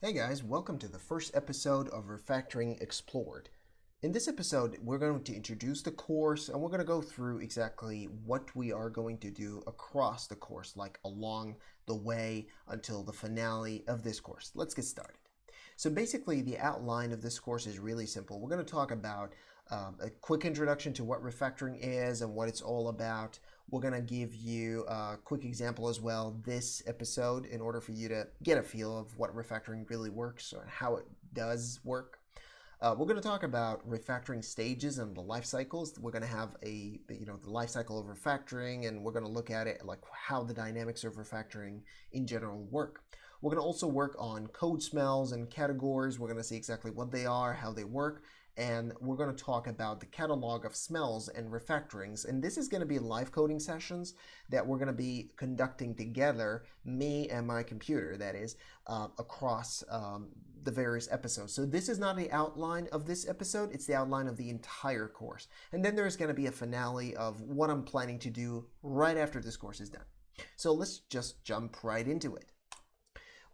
Hey guys, welcome to the first episode of Refactoring Explored. In this episode, we're going to introduce the course and we're going to go through exactly what we are going to do across the course, like along the way until the finale of this course. Let's get started. So basically, the outline of this course is really simple. We're going to talk about a quick introduction to what refactoring is and what it's all about. We're going to give you a quick example as well this episode in order for you to get a feel of what refactoring really works or how it does work. We're going to talk about refactoring stages and the life cycles. We're going to have the life cycle of refactoring, and we're going to look at it like how the dynamics of refactoring in general work. We're going to also work on code smells and categories. We're going to see exactly what they are, how they work, and we're going to talk about the catalog of smells and refactorings. And this is going to be live coding sessions that we're going to be conducting together, me and my computer, that is, across the various episodes. So this is not the outline of this episode, it's the outline of the entire course. And then there's going to be a finale of what I'm planning to do right after this course is done. So let's just jump right into it.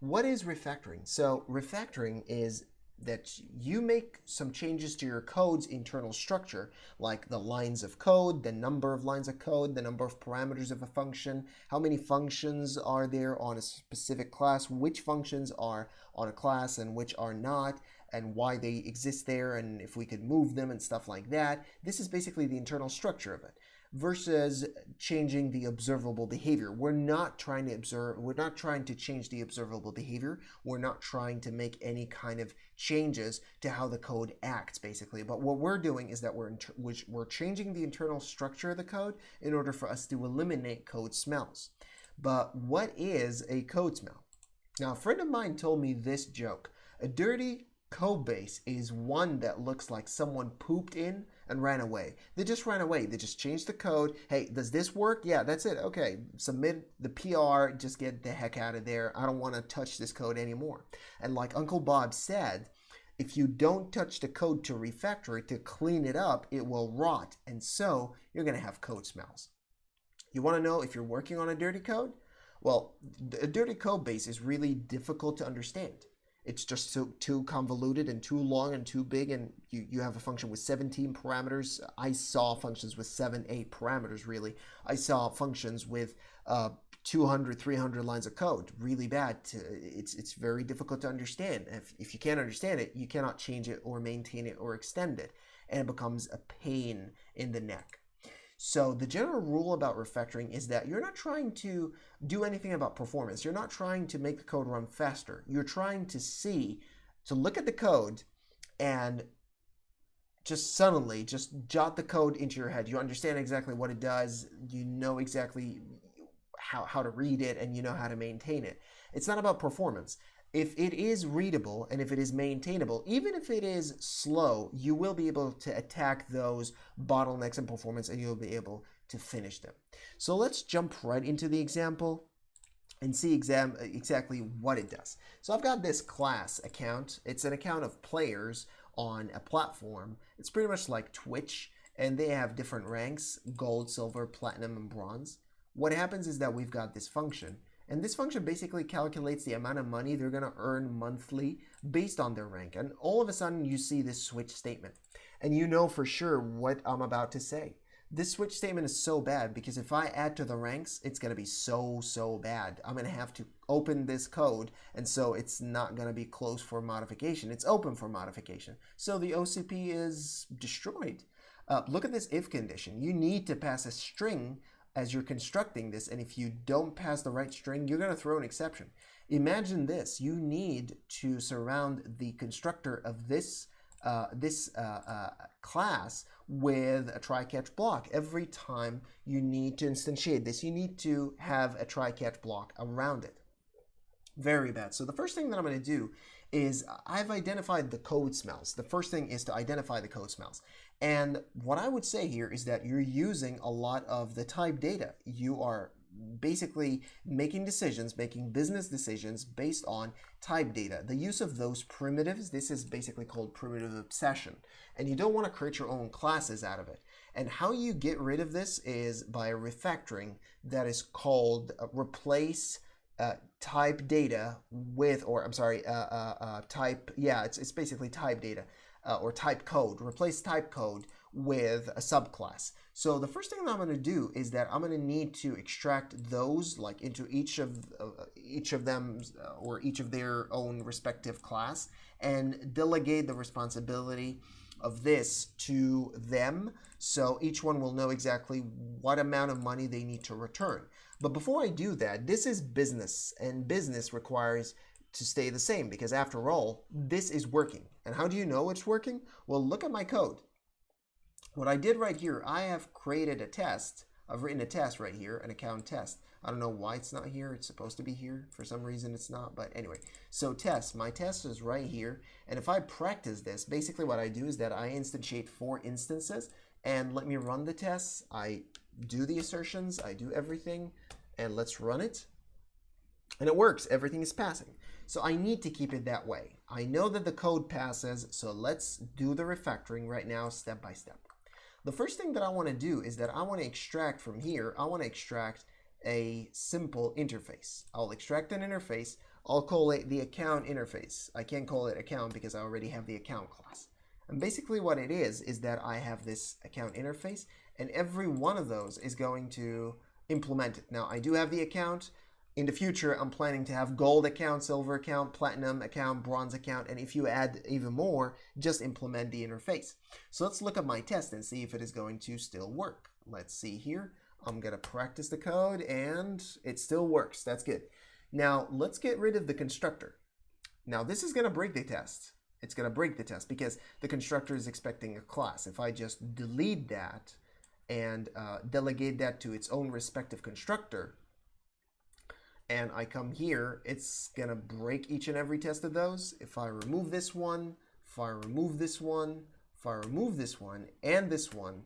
What is refactoring? So refactoring is that you make some changes to your code's internal structure, like the lines of code, the number of lines of code, the number of parameters of a function, how many functions are there on a specific class, which functions are on a class and which are not, and why they exist there, and if we could move them and stuff like that. This is basically the internal structure of it versus changing the observable behavior. We're not trying to change the observable behavior. We're not trying to make any kind of changes to how the code acts, basically. But what we're doing is that we're changing the internal structure of the code in order for us to eliminate code smells. But what is a code smell? Now, a friend of mine told me this joke. A dirty code base is one that looks like someone pooped in and ran away. They just ran away. They just changed the code. Hey, does this work? Yeah, that's it. Okay, submit the PR. Just get the heck out of there. I don't want to touch this code anymore. And like Uncle Bob said, if you don't touch the code to refactor it, to clean it up, it will rot. And so you're going to have code smells. You want to know if you're working on a dirty code? Well, a dirty code base is really difficult to understand. It's just too convoluted and too long and too big, and you have a function with 17 parameters. I saw functions with 8 parameters, really. I saw functions with 200, 300 lines of code. Really bad. It's very difficult to understand. If you can't understand it, you cannot change it or maintain it or extend it, and it becomes a pain in the neck. So the general rule about refactoring is that you're not trying to do anything about performance. You're not trying to make the code run faster. You're trying to look at the code and just suddenly just jot the code into your head. You understand exactly what it does. You know exactly how to read it, and you know how to maintain it. It's not about performance. If it is readable and if it is maintainable, even if it is slow, you will be able to attack those bottlenecks in performance and you'll be able to finish them. So let's jump right into the example and see exactly what it does. So I've got this class account. It's an account of players on a platform. It's pretty much like Twitch, and they have different ranks: gold, silver, platinum, and bronze. What happens is that we've got this function. And this function basically calculates the amount of money they're going to earn monthly based on their rank. And all of a sudden, you see this switch statement. And you know for sure what I'm about to say. This switch statement is so bad because if I add to the ranks, it's going to be so bad. I'm going to have to open this code, and so it's not going to be closed for modification. It's open for modification. So the OCP is destroyed. Look at this if condition. You need to pass a string as you're constructing this, and if you don't pass the right string, you're going to throw an exception. Imagine this. You need to surround the constructor of this class with a try-catch block. Every time you need to instantiate this, you need to have a try-catch block around it. Very bad. So the first thing that I'm going to do is I've identified the code smells. The first thing is to identify the code smells. And what I would say here is that you're using a lot of the type data. You are basically making decisions, making business decisions based on type data. The use of those primitives, this is basically called primitive obsession. And you don't want to create your own classes out of it. And how you get rid of this is by a refactoring that is called replace type data with, or I'm sorry, type, yeah, it's basically type data or type code. Replace type code with a subclass. So the first thing that I'm going to do is that I'm going to need to extract those like into each of them or each of their own respective class and delegate the responsibility of this to them, so each one will know exactly what amount of money they need to return. But before I do that, this is business, and business requires to stay the same because after all, this is working. And how do you know it's working? Well, look at my code. What I did right here, I have created a test. I've written a test right here, an account test. I don't know why it's not here. It's supposed to be here. For some reason it's not, but anyway. So test, my test is right here. And if I practice this, basically what I do is that I instantiate 4 instances and let me run the tests. I do the assertions, I do everything, and let's run it. And it works, everything is passing. So I need to keep it that way. I know that the code passes, so let's do the refactoring right now, step by step. The first thing that I want to do is that I want to extract from here, I want to extract a simple interface. I'll extract an interface. I'll call it the account interface. I can't call it account because I already have the account class. And basically what it is that I have this account interface, and every one of those is going to implement it. Now, I do have the account. In the future, I'm planning to have gold account, silver account, platinum account, bronze account, and if you add even more, just implement the interface. So let's look at my test and see if it is going to still work. Let's see here. I'm going to practice the code, and it still works. That's good. Now, let's get rid of the constructor. Now, this is going to break the test. It's going to break the test because the constructor is expecting a class. If I just delete that and delegate that to its own respective constructor, and I come here, it's going to break each and every test of those. If I remove this one, if I remove this one, if I remove this one, and this one,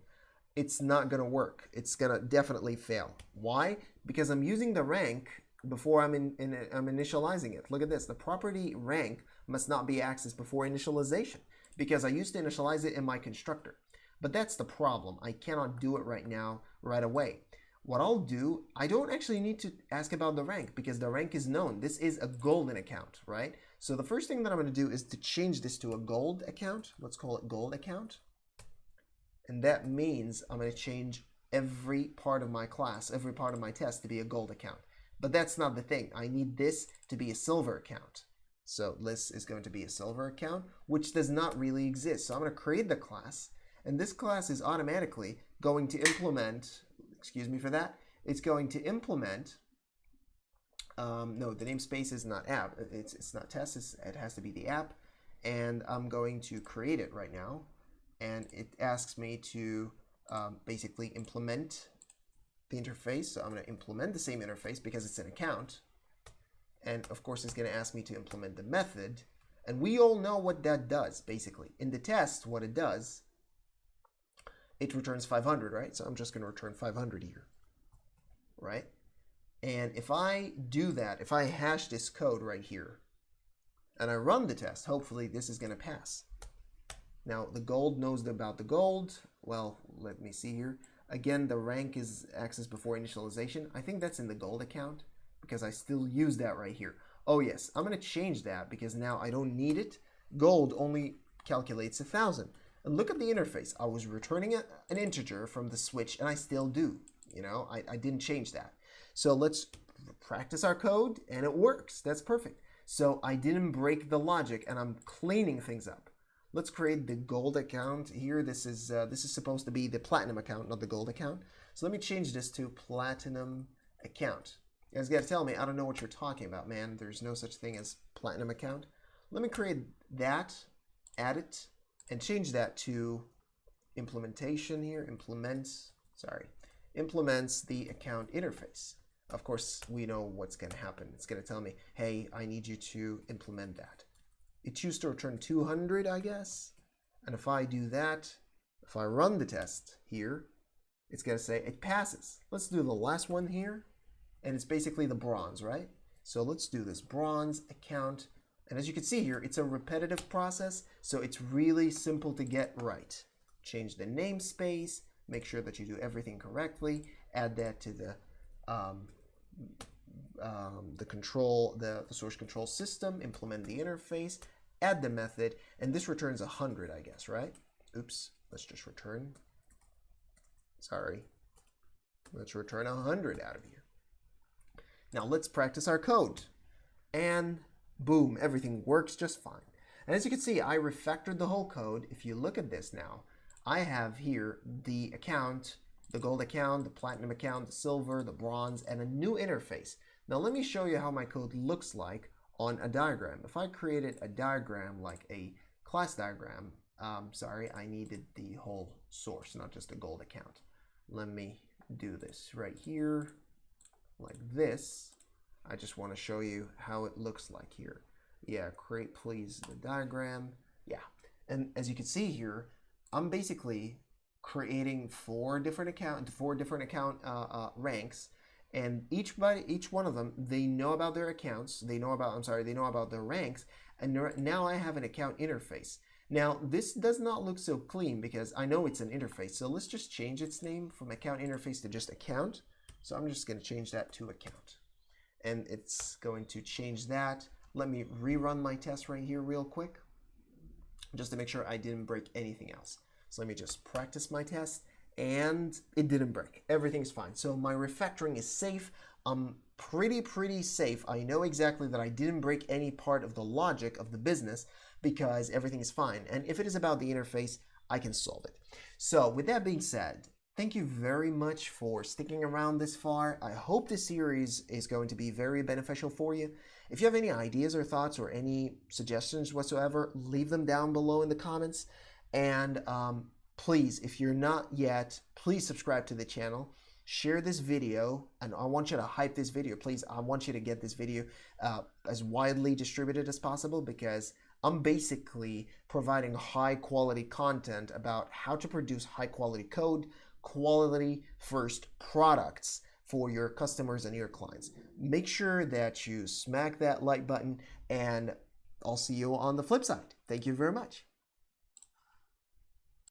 it's not going to work. It's going to definitely fail. Why? Because I'm using the rank before I'm initializing it. Look at this. The property rank must not be accessed before initialization because I used to initialize it in my constructor. But that's the problem. I cannot do it right now, right away. What I'll do, I don't actually need to ask about the rank because the rank is known. This is a golden account, right? So the first thing that I'm going to do is to change this to a gold account. Let's call it gold account. And that means I'm going to change every part of my class, every part of my test to be a gold account. But that's not the thing. I need this to be a silver account. So this is going to be a silver account, which does not really exist. So I'm going to create the class, and this class is automatically going to implement, excuse me for that, it's going to implement, no, the namespace is not app, it's not test, it has to be the app, and I'm going to create it right now, and it asks me to basically implement the interface. So I'm going to implement the same interface because it's an account, and of course it's going to ask me to implement the method, and we all know what that does. Basically in the test, what it does, it returns 500, right? So I'm just going to return 500 here, right? And if I do that, if I hash this code right here and I run the test, hopefully this is going to pass. Now the gold knows about the gold. Well, let me see here. Again, the rank is accessed before initialization. I think that's in the gold account because I still use that right here. Oh yes, I'm going to change that because now I don't need it. Gold only calculates 1,000. And look at the interface. I was returning an integer from the switch, and I still do. You know, I didn't change that. So let's practice our code, and it works. That's perfect. So I didn't break the logic, and I'm cleaning things up. Let's create the gold account here. This is supposed to be the platinum account, not the gold account. So let me change this to platinum account. You guys got to tell me, I don't know what you're talking about, man. There's no such thing as platinum account. Let me create that, add it, and change that to implementation here, implements the account interface. Of course, we know what's going to happen. It's going to tell me, hey, I need you to implement that. It chooses to return 200, I guess. And if I do that, if I run the test here, it's going to say it passes. Let's do the last one here. And it's basically the bronze, right? So let's do this bronze account. And as you can see here, it's a repetitive process, so it's really simple to get right. Change the namespace, make sure that you do everything correctly, add that to the the source control system, implement the interface, add the method, and this returns 100, I guess, right? Oops, let's just return. Sorry. Let's return 100 out of here. Now let's practice our code. And boom, everything works just fine. And as you can see, I refactored the whole code. If you look at this now, I have here the account, the gold account, the platinum account, the silver, the bronze, and a new interface. Now let me show you how my code looks like on a diagram. If I created a diagram like a class diagram, sorry, I needed the whole source, not just the gold account. Let me do this right here like this. I just want to show you how it looks like here. Yeah, create please the diagram. Yeah, and as you can see here, I'm basically creating four different account ranks, and each one of them, they know about their accounts, they know about their ranks, and now I have an account interface. Now this does not look so clean because I know it's an interface, so let's just change its name from account interface to just account. So I'm just going to change that to account, and it's going to change that. Let me rerun my test right here real quick just to make sure I didn't break anything else. So let me just practice my test, and it didn't break. Everything's fine. So my refactoring is safe. I'm pretty safe. I know exactly that I didn't break any part of the logic of the business because everything is fine. And if it is about the interface, I can solve it. So with that being said, thank you very much for sticking around this far. I hope this series is going to be very beneficial for you. If you have any ideas or thoughts or any suggestions whatsoever, leave them down below in the comments. And please, if you're not yet, please subscribe to the channel. Share this video, and I want you to hype this video. Please, I want you to get this video as widely distributed as possible because I'm basically providing high quality content about how to produce high quality code, quality first products for your customers and your clients. Make sure that you smack that like button, and I'll see you on the flip side. Thank you very much.